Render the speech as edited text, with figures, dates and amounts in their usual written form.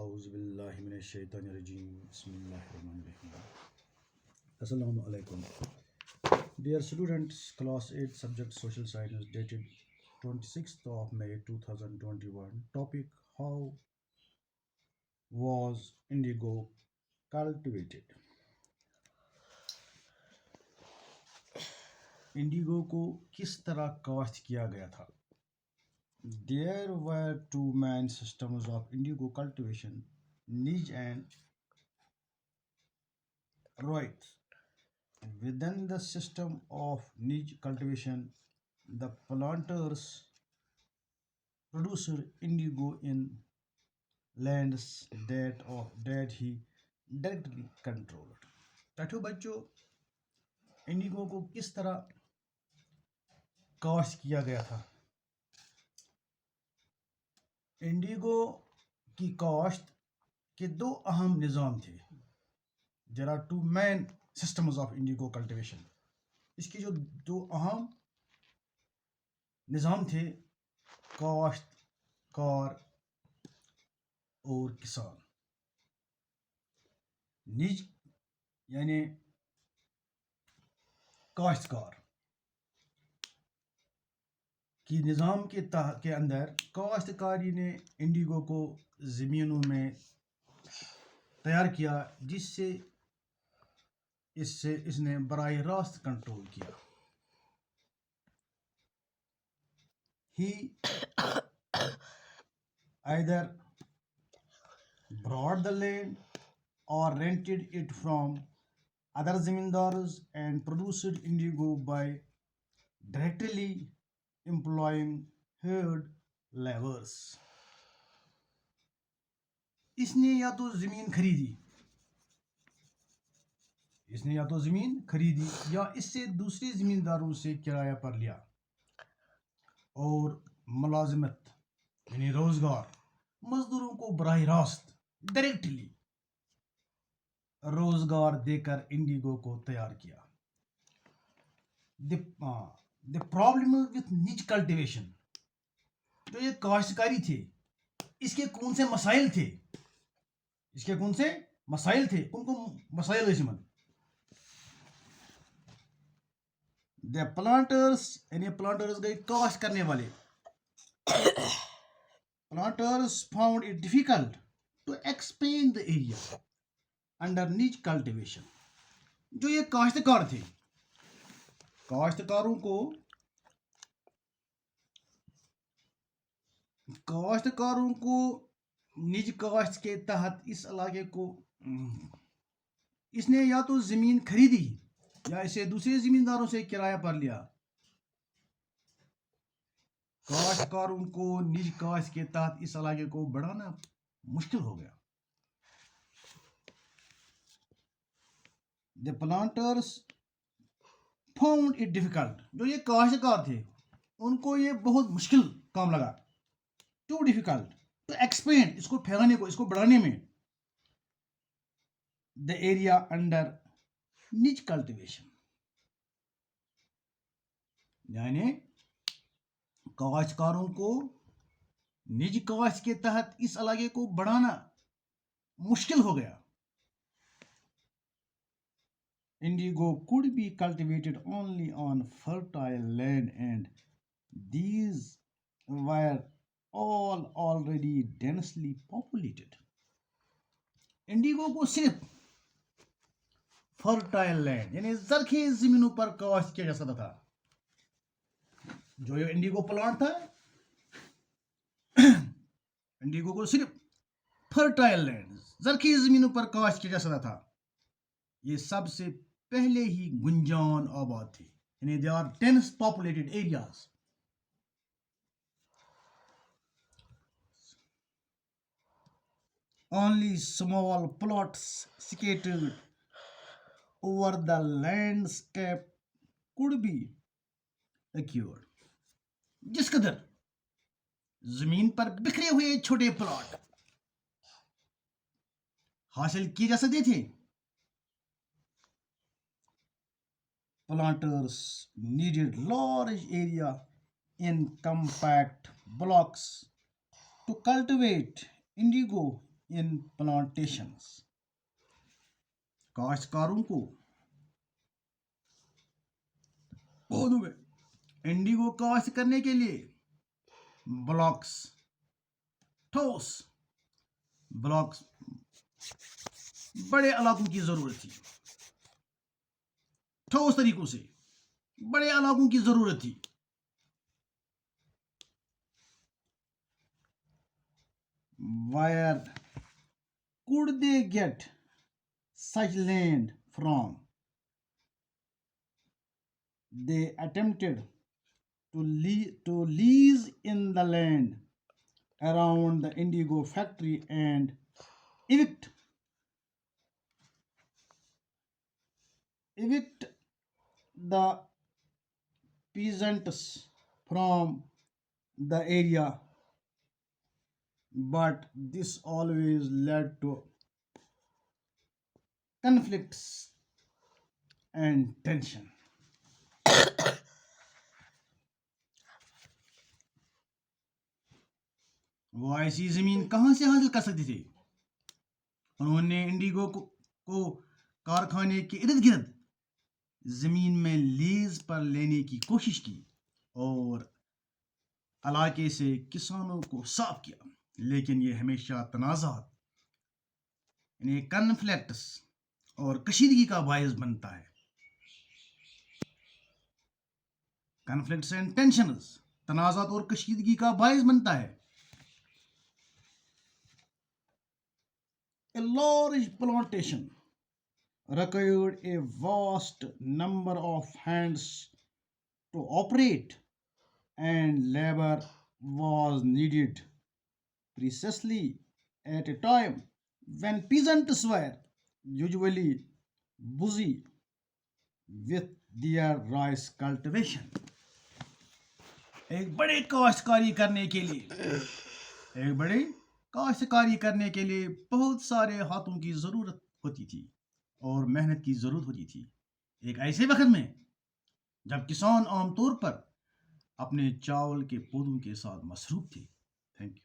Auzubillahiminashaitanirajim. Bismillahirrahmanirrahim. Assalamu alaikum. Dear students, class 8 subject social science dated 26th of May 2021. Topic: how was indigo cultivated? Indigo को किस तरह काश्त किया गया था? There were two main systems of indigo cultivation, niche and Roit. Within the system of niche cultivation, the planters produced indigo in lands that he directly controlled. छठों बच्चों, Indigo को किस तरह काश्त किया गया था? इंडिगो की काश्त के दो अहम निज़ाम थे. There are two main systems of indigo cultivation. इसके जो दो अहम निज़ाम थे, काश्तकार और किसान. निज यानी काश्तकार की निज़ाम के अंदर काश्तकारी ने इंडिगो को ज़मीनों में तैयार किया, जिससे इसने बराह रास्त कंट्रोल किया. He either bought the land or rented it from other zamindars and produced indigo by directly employing hired laborers. इसने या तो ज़मीन खरीदी या इससे दूसरे ज़मींदारों से किराया पर लिया और मुलाजिमत यानी रोजगार मजदूरों को बराह रास्त डायरेक्टली रोजगार देकर इंडिगो को तैयार किया. द प्रॉब्लम विथ निच कल्टिवेशन, जो ये काश्तकारी थे, इसके कौन से मसाइल थे? उनको मसाइल इसमें द प्लांटर्स यानी प्लांटर्स गए काश्त करने वाले. Planters found it difficult to expand the area under niche cultivation. जो ये काश्तकार थे, काश्तकारों को निज काश्त के तहत इस इलाके को इसने या तो जमीन खरीदी या इसे दूसरे जमींदारों से किराया पर लिया. काश्तकारों को निज काश्त के तहत इस इलाके को बढ़ाना मुश्किल हो गया. The planters found it difficult. जो ये काश्तकार थे, उनको ये बहुत मुश्किल काम लगा. Too difficult to expand, इसको फैलाने को, इसको बढ़ाने में. The area under niche cultivation, यानी काश्तकारों को निज काश्त के तहत इस इलाके को बढ़ाना मुश्किल हो गया. Indigo could be cultivated only on fertile land, and these were all already densely populated. Indigo को सिर्फ फर्टाइल लैंड यानी जरखेज जमीनों पर काश्त किया जा सकता था. जो ये इंडिगो प्लांट था, इंडिगो को सिर्फ फर्टाइल लैंड जरखेज जमीनों पर काश्त किया जा सकता था. ये सबसे पहले ही गुंजान आबाद थे, यानी they are dense populated areas. Only small plots scattered over the landscape could be acquired. जिस कदर जमीन पर बिखरे हुए छोटे प्लॉट हासिल किए जा सकते थे, planters needed large area in compact blocks to cultivate indigo in plantations. काश्तकारों को पौधों में इंडिगो काश्त करने के लिए ब्लॉक्स, ठोस ब्लॉक्स, बड़े इलाकों की जरूरत थी। ठोस तरीकों से बड़े इलाकों की जरूरत थी। Where could they get such land from? They attempted to lease in the land around the indigo factory and evict the peasants from the area, but this always led to conflicts and tension. वो ऐसी जमीन कहां से हासिल कर सकते थे? उन्होंने इंडिगो को कारखाने के इर्द गिर्द जमीन में लीज पर लेने की कोशिश की और इलाके से किसानों को साफ किया, लेकिन ये हमेशा तनाज़ात यानी कन्फ्लिक्ट्स और कशीदगी का बायस बनता है। कन्फ्लिक्ट्स एंड टेंशंस, तनाज़ात और कशीदगी का बायस बनता है। A large plantation required a vast number of hands to operate, and labor was needed precisely at a time when peasants were usually busy with their rice cultivation. एक बड़े काश्तकारी करने के लिए बहुत सारे हाथों की जरूरत होती थी और मेहनत की जरूरत होती थी, एक ऐसे वक्त में जब किसान आमतौर पर अपने चावल के पौधों के साथ मसरूफ थे। Thank you.